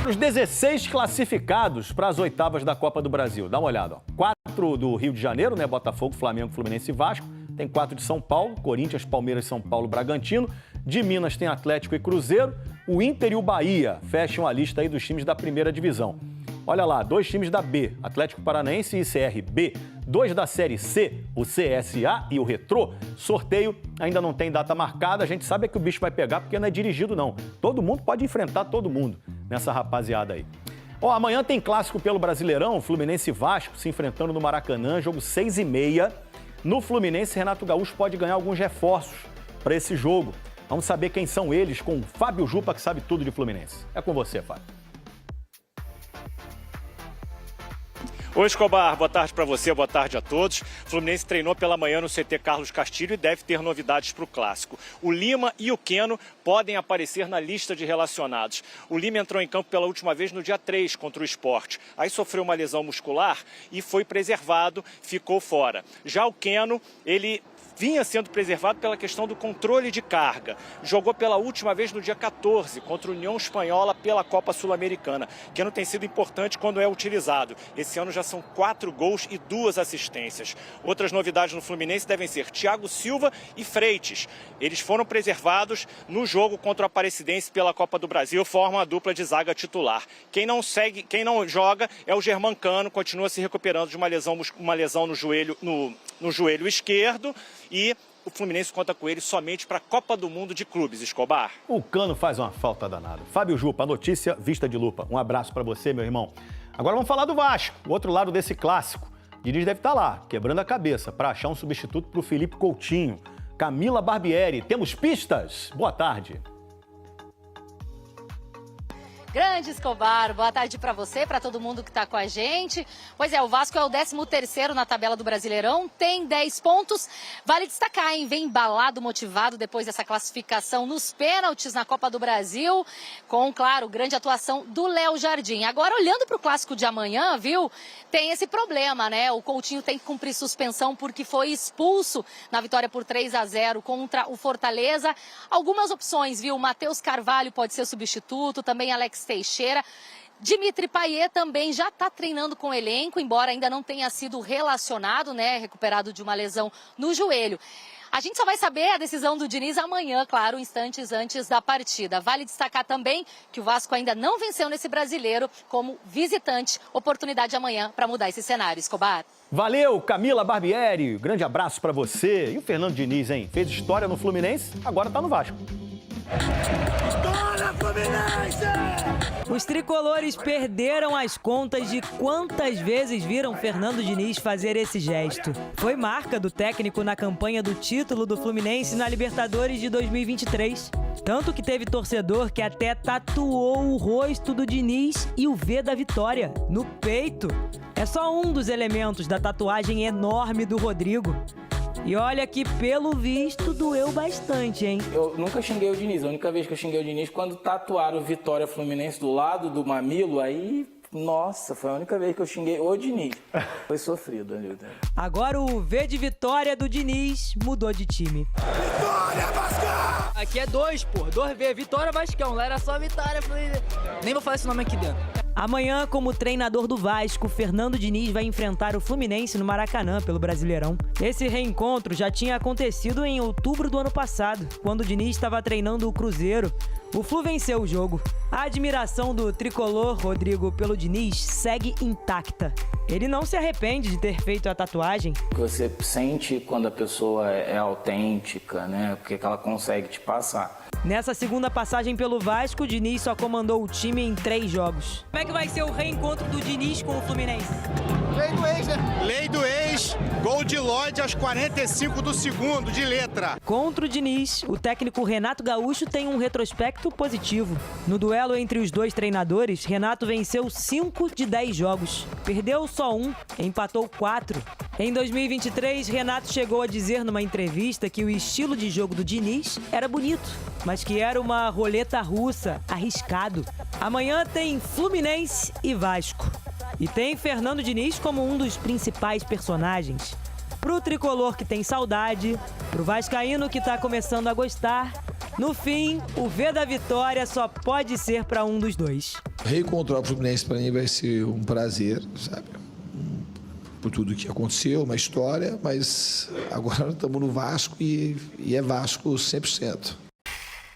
Os 16 classificados para as oitavas da Copa do Brasil. Dá uma olhada. 4 do Rio de Janeiro, né? Botafogo, Flamengo, Fluminense e Vasco. Tem 4 de São Paulo, Corinthians, Palmeiras, São Paulo, Bragantino. De Minas tem Atlético e Cruzeiro. O Inter e o Bahia fecham a lista aí dos times da primeira divisão. Olha lá, 2 times da B, Atlético Paranaense e CRB. 2 da Série C, o CSA e o Retrô. Sorteio ainda não tem data marcada. A gente sabe que o bicho vai pegar porque não é dirigido, não. Todo mundo pode enfrentar todo mundo nessa rapaziada aí. Ó, amanhã tem clássico pelo Brasileirão, Fluminense e Vasco se enfrentando no Maracanã, jogo 6h30. No Fluminense, Renato Gaúcho pode ganhar alguns reforços para esse jogo. Vamos saber quem são eles com o Fábio Jupa, que sabe tudo de Fluminense. É com você, Fábio. Oi, Escobar, boa tarde para você, boa tarde a todos. O Fluminense treinou pela manhã no CT Carlos Castilho e deve ter novidades para o Clássico. O Lima e o Keno podem aparecer na lista de relacionados. O Lima entrou em campo pela última vez no dia 3 contra o Sport. Aí sofreu uma lesão muscular e foi preservado, ficou fora. Já o Keno, ele vinha sendo preservado pela questão do controle de carga. Jogou pela última vez no dia 14 contra a União Espanhola pela Copa Sul-Americana. Keno tem sido importante quando é utilizado. Esse ano já são 4 gols e 2 assistências. Outras novidades no Fluminense devem ser Thiago Silva e Freitas. Eles foram preservados no jogo contra o Aparecidense pela Copa do Brasil, formam a dupla de zaga titular. Quem não joga é o Germancano, continua se recuperando de uma lesão no joelho esquerdo. E o Fluminense conta com ele somente para a Copa do Mundo de Clubes, Escobar. O Cano faz uma falta danada. Fábio Jupa, a notícia vista de lupa. Um abraço para você, meu irmão. Agora vamos falar do Vasco, o outro lado desse clássico. Diniz deve estar lá, quebrando a cabeça para achar um substituto para o Felipe Coutinho. Camila Barbieri, temos pistas? Boa tarde. Grande Escobar, boa tarde para você, para todo mundo que está com a gente. Pois é, o Vasco é o 13º na tabela do Brasileirão, tem 10 pontos. Vale destacar, hein? Vem embalado, motivado depois dessa classificação nos pênaltis na Copa do Brasil, com, claro, grande atuação do Léo Jardim. Agora, olhando para o clássico de amanhã, viu? Tem esse problema, né? O Coutinho tem que cumprir suspensão porque foi expulso na vitória por 3-0 contra o Fortaleza. Algumas opções, viu? Matheus Carvalho pode ser substituto, também Alex Teixeira. Dimitri Payet também já está treinando com o elenco, embora ainda não tenha sido relacionado, né? Recuperado de uma lesão no joelho. A gente só vai saber a decisão do Diniz amanhã, claro, instantes antes da partida. Vale destacar também que o Vasco ainda não venceu nesse Brasileiro como visitante. Oportunidade amanhã para mudar esse cenário, Escobar. Valeu, Camila Barbieri. Grande abraço para você. E o Fernando Diniz, hein? Fez história no Fluminense, agora está no Vasco. Os tricolores perderam as contas de quantas vezes viram Fernando Diniz fazer esse gesto. Foi marca do técnico na campanha do título do Fluminense na Libertadores de 2023. Tanto que teve torcedor que até tatuou o rosto do Diniz e o V da vitória no peito. É só um dos elementos da tatuagem enorme do Rodrigo. E olha que, pelo visto, doeu bastante, hein? Eu nunca xinguei o Diniz. A única vez que eu xinguei o Diniz quando tatuaram Vitória Fluminense do lado do mamilo, aí... Nossa, foi a única vez que eu xinguei o Diniz. Foi sofrido ali. Agora o V de vitória do Diniz mudou de time. Vitória, Vascão! Aqui é 2, pô. 2V, Vitória, Vascão. Lá era só Vitória. Nem vou falar esse nome aqui dentro. Amanhã, como treinador do Vasco, Fernando Diniz vai enfrentar o Fluminense no Maracanã pelo Brasileirão. Esse reencontro já tinha acontecido em outubro do ano passado, quando o Diniz estava treinando o Cruzeiro. O Flu venceu o jogo. A admiração do tricolor Rodrigo pelo Diniz segue intacta. Ele não se arrepende de ter feito a tatuagem. Você sente quando a pessoa é autêntica, né? Porque ela consegue te passar. Nessa segunda passagem pelo Vasco, o Diniz só comandou o time em 3 jogos. Como é que vai ser o reencontro do Diniz com o Fluminense? Lei do ex, né? Lei do ex, gol de Lodge aos 45 do segundo, de letra. Contra o Diniz, o técnico Renato Gaúcho tem um retrospecto positivo. No duelo entre os dois treinadores, Renato venceu 5 de 10 jogos. Perdeu só 1, empatou 4. Em 2023, Renato chegou a dizer numa entrevista que o estilo de jogo do Diniz era bonito, mas que era uma roleta russa, arriscado. Amanhã tem Fluminense e Vasco. E tem Fernando Diniz como um dos principais personagens. Pro tricolor que tem saudade, pro vascaíno que tá começando a gostar, No fim, o V da vitória só pode ser para um dos dois. Reencontrar o Fluminense para mim vai ser um prazer, sabe? Por tudo que aconteceu, uma história, mas agora estamos no Vasco e é Vasco 100%.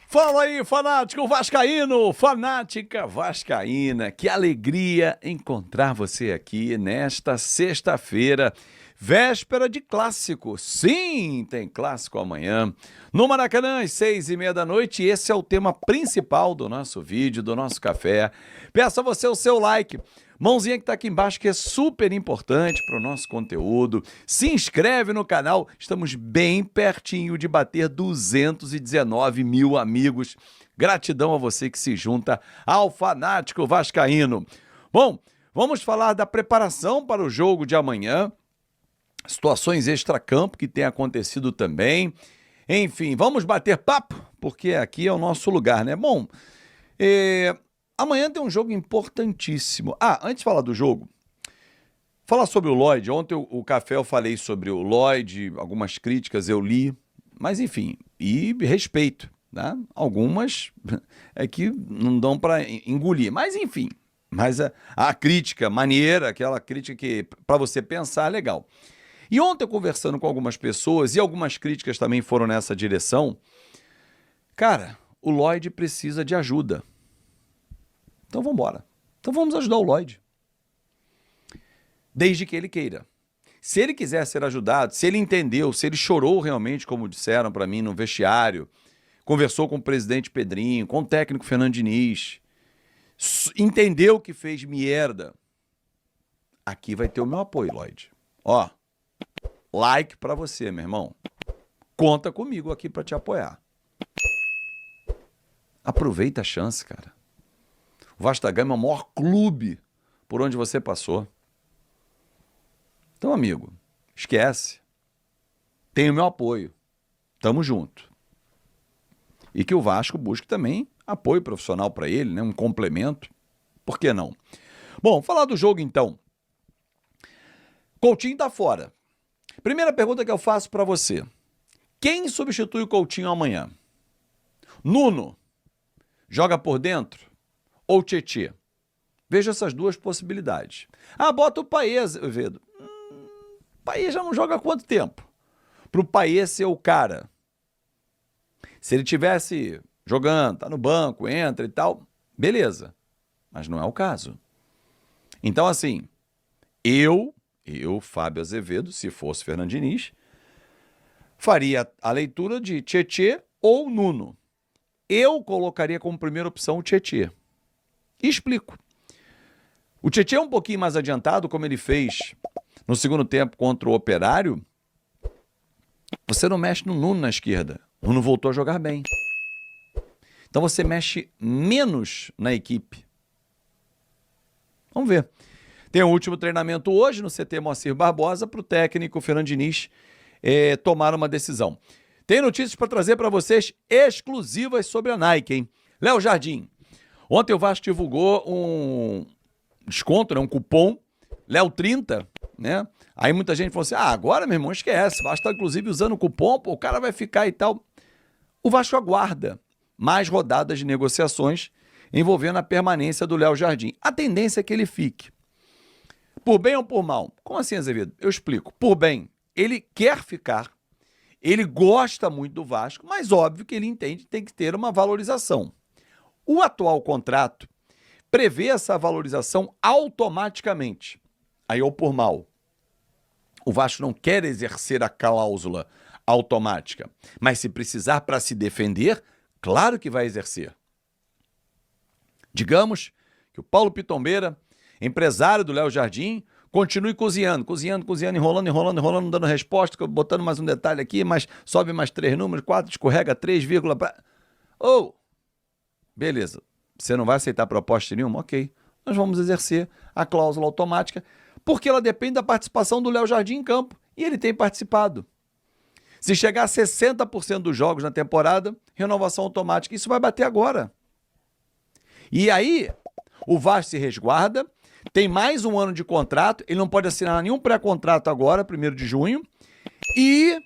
Fala aí, fanático vascaíno, fanática vascaína. Que alegria encontrar você aqui nesta sexta-feira, véspera de clássico. Sim, tem clássico amanhã no Maracanã, às 6h30 da noite. E esse é o tema principal do nosso vídeo, do nosso café. Peço a você o seu like. Mãozinha que tá aqui embaixo, que é super importante para o nosso conteúdo. Se inscreve no canal, estamos bem pertinho de bater 219 mil amigos. Gratidão a você que se junta ao fanático vascaíno. Bom, vamos falar da preparação para o jogo de amanhã, situações extracampo que tem acontecido também. Enfim, vamos bater papo, porque aqui é o nosso lugar, né? Bom, amanhã tem um jogo importantíssimo. Antes de falar do jogo, falar sobre o Lloyd. Ontem o café eu falei sobre o Lloyd, algumas críticas eu li, mas enfim, e respeito, né? Algumas é que não dão para engolir, mas enfim. Mas a crítica maneira, aquela crítica que para você pensar é legal. E ontem, conversando com algumas pessoas, e algumas críticas também foram nessa direção, cara, o Lloyd precisa de ajuda. Então vamos embora. Então vamos ajudar o Lloyd. Desde que ele queira. Se ele quiser ser ajudado, se ele entendeu, se ele chorou realmente, como disseram para mim no vestiário, conversou com o presidente Pedrinho, com o técnico Fernando Diniz, entendeu que fez merda, aqui vai ter o meu apoio, Lloyd. Ó, like para você, meu irmão. Conta comigo aqui para te apoiar. Aproveita a chance, cara. O Vasco da Gama é o maior clube por onde você passou. Então, amigo, esquece. Tem o meu apoio. Tamo junto. E que o Vasco busque também apoio profissional para ele, né? Um complemento. Por que não? Bom, falar do jogo então. Coutinho tá fora. Primeira pergunta que eu faço para você. Quem substitui o Coutinho amanhã? Nuno joga por dentro? Ou Tietê? Veja essas duas possibilidades. Bota o Paes, Vedo. Paes já não joga há quanto tempo? Para o Paes ser o cara. Se ele tivesse jogando, tá no banco, entra e tal, beleza. Mas não é o caso. Então, assim, eu, Fábio Azevedo, se fosse Fernando Diniz, faria a leitura de Tietê ou Nuno. Eu colocaria como primeira opção o Tietê. E explico. O Tietê é um pouquinho mais adiantado, como ele fez no segundo tempo contra o Operário. Você não mexe no Nuno na esquerda. O Nuno voltou a jogar bem. Então você mexe menos na equipe. Vamos ver. Tem o último treinamento hoje no CT Moacir Barbosa para o técnico Fernando Diniz tomar uma decisão. Tem notícias para trazer para vocês exclusivas sobre a Nike, hein? Léo Jardim. Ontem o Vasco divulgou um desconto, né? Um cupom, Léo30, né? Aí muita gente falou assim, agora, meu irmão, esquece. O Vasco está, inclusive, usando o cupom, o cara vai ficar e tal. O Vasco aguarda mais rodadas de negociações envolvendo a permanência do Léo Jardim. A tendência é que ele fique. Por bem ou por mal? Como assim, Azevedo? Eu explico. Por bem, ele quer ficar, ele gosta muito do Vasco, mas óbvio que ele entende que tem que ter uma valorização. O atual contrato prevê essa valorização automaticamente. Aí, ou por mal, o Vasco não quer exercer a cláusula automática, mas se precisar para se defender, claro que vai exercer. Digamos que o Paulo Pitombeira, empresário do Léo Jardim, continue cozinhando, enrolando, não dando resposta, botando mais um detalhe aqui, mas sobe mais 3 números, 4, escorrega 3, beleza, você não vai aceitar proposta nenhuma? Ok, nós vamos exercer a cláusula automática, porque ela depende da participação do Léo Jardim em campo, e ele tem participado. Se chegar a 60% dos jogos na temporada, renovação automática, isso vai bater agora. E aí, o Vasco se resguarda, tem mais um ano de contrato, ele não pode assinar nenhum pré-contrato agora, 1º de junho, e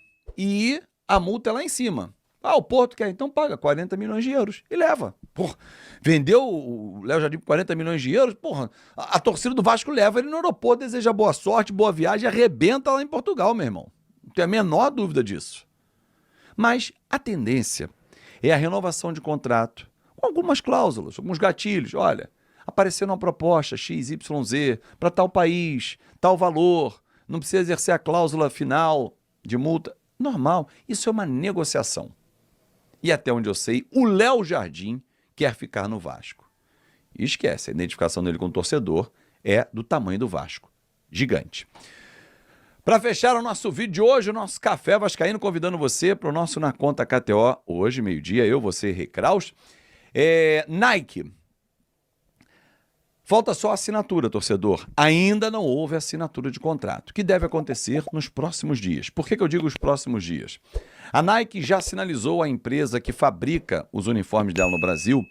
a multa é lá em cima. Ah, o Porto quer, então paga 40 milhões de euros e leva. Porra, vendeu o Léo Jardim por 40 milhões de euros, porra, a torcida do Vasco leva ele no aeroporto, deseja boa sorte, boa viagem, arrebenta lá em Portugal, meu irmão. Não tenho a menor dúvida disso. Mas a tendência é a renovação de contrato, com algumas cláusulas, alguns gatilhos. Olha, apareceu uma proposta XYZ para tal país, tal valor, não precisa exercer a cláusula final de multa. Normal, isso é uma negociação. E até onde eu sei, o Léo Jardim quer ficar no Vasco. E esquece, a identificação dele com o torcedor é do tamanho do Vasco. Gigante. Para fechar o nosso vídeo de hoje, o nosso Café Vascaíno, convidando você para o nosso Na Conta KTO, hoje, meio-dia, eu, você e Rei Kraus. Nike. Falta só a assinatura, torcedor. Ainda não houve assinatura de contrato, que deve acontecer nos próximos dias. Por que eu digo os próximos dias? A Nike já sinalizou à empresa que fabrica os uniformes dela no Brasil,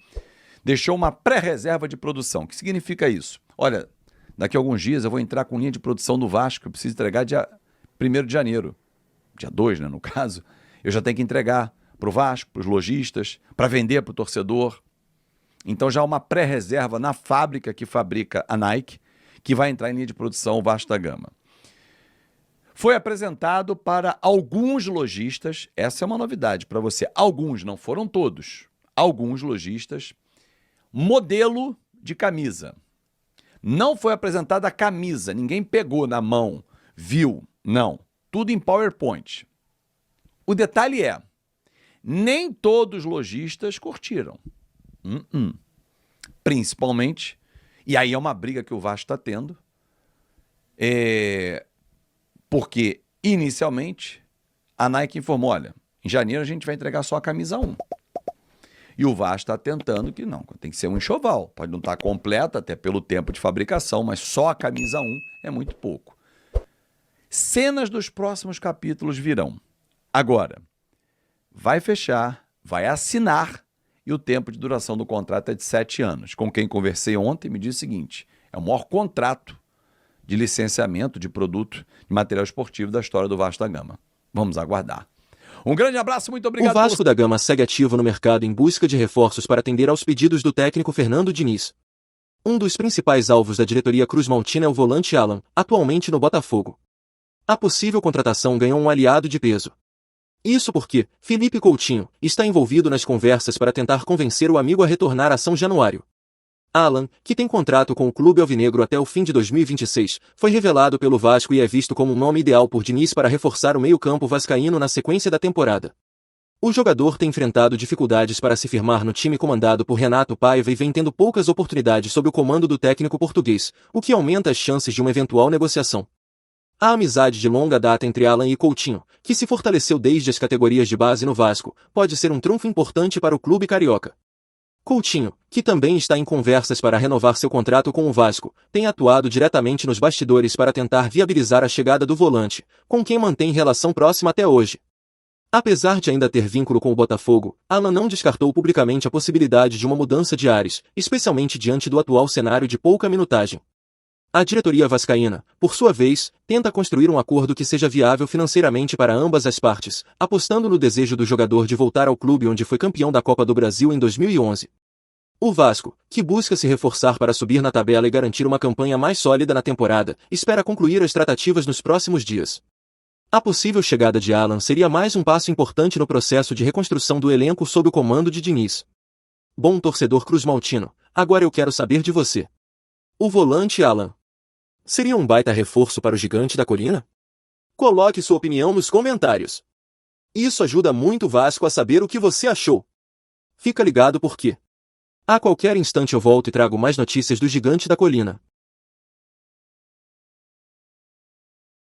deixou uma pré-reserva de produção. O que significa isso? Olha, daqui a alguns dias eu vou entrar com linha de produção do Vasco, eu preciso entregar dia 1º de janeiro. Dia 2, né, no caso. Eu já tenho que entregar para o Vasco, para os lojistas, para vender para o torcedor. Então já há uma pré-reserva na fábrica que fabrica a Nike, que vai entrar em linha de produção o Vasco da Gama. Foi apresentado para alguns lojistas, essa é uma novidade para você, alguns, não foram todos, alguns lojistas, modelo de camisa. Não foi apresentada a camisa, ninguém pegou na mão, viu, não, tudo em PowerPoint. O detalhe é, nem todos os lojistas curtiram. Principalmente, e aí é uma briga que o Vasco está tendo, porque inicialmente a Nike informou, olha, em janeiro a gente vai entregar só a camisa 1. E o Vasco está tentando que não, tem que ser um enxoval, pode não estar completa até pelo tempo de fabricação, mas só a camisa 1 é muito pouco. Cenas dos próximos capítulos virão. Agora, vai fechar, vai assinar, e o tempo de duração do contrato é de 7 anos. Com quem conversei ontem me disse o seguinte, é o maior contrato de licenciamento de produto de material esportivo da história do Vasco da Gama. Vamos aguardar. Um grande abraço, muito obrigado. O Vasco da Gama segue ativo no mercado em busca de reforços para atender aos pedidos do técnico Fernando Diniz. Um dos principais alvos da diretoria cruzmaltina é o volante Alan, atualmente no Botafogo. A possível contratação ganhou um aliado de peso. Isso porque Felipe Coutinho está envolvido nas conversas para tentar convencer o amigo a retornar a São Januário. Alan, que tem contrato com o clube alvinegro até o fim de 2026, foi revelado pelo Vasco e é visto como um nome ideal por Diniz para reforçar o meio-campo vascaíno na sequência da temporada. O jogador tem enfrentado dificuldades para se firmar no time comandado por Renato Paiva e vem tendo poucas oportunidades sob o comando do técnico português, o que aumenta as chances de uma eventual negociação. A amizade de longa data entre Alan e Coutinho, que se fortaleceu desde as categorias de base no Vasco, pode ser um trunfo importante para o clube carioca. Coutinho, que também está em conversas para renovar seu contrato com o Vasco, tem atuado diretamente nos bastidores para tentar viabilizar a chegada do volante, com quem mantém relação próxima até hoje. Apesar de ainda ter vínculo com o Botafogo, Alan não descartou publicamente a possibilidade de uma mudança de ares, especialmente diante do atual cenário de pouca minutagem. A diretoria vascaína, por sua vez, tenta construir um acordo que seja viável financeiramente para ambas as partes, apostando no desejo do jogador de voltar ao clube onde foi campeão da Copa do Brasil em 2011. O Vasco, que busca se reforçar para subir na tabela e garantir uma campanha mais sólida na temporada, espera concluir as tratativas nos próximos dias. A possível chegada de Alan seria mais um passo importante no processo de reconstrução do elenco sob o comando de Diniz. Bom torcedor cruzmaltino, agora eu quero saber de você. O volante Alan seria um baita reforço para o Gigante da Colina? Coloque sua opinião nos comentários. Isso ajuda muito o Vasco a saber o que você achou. Fica ligado porque a qualquer instante eu volto e trago mais notícias do Gigante da Colina.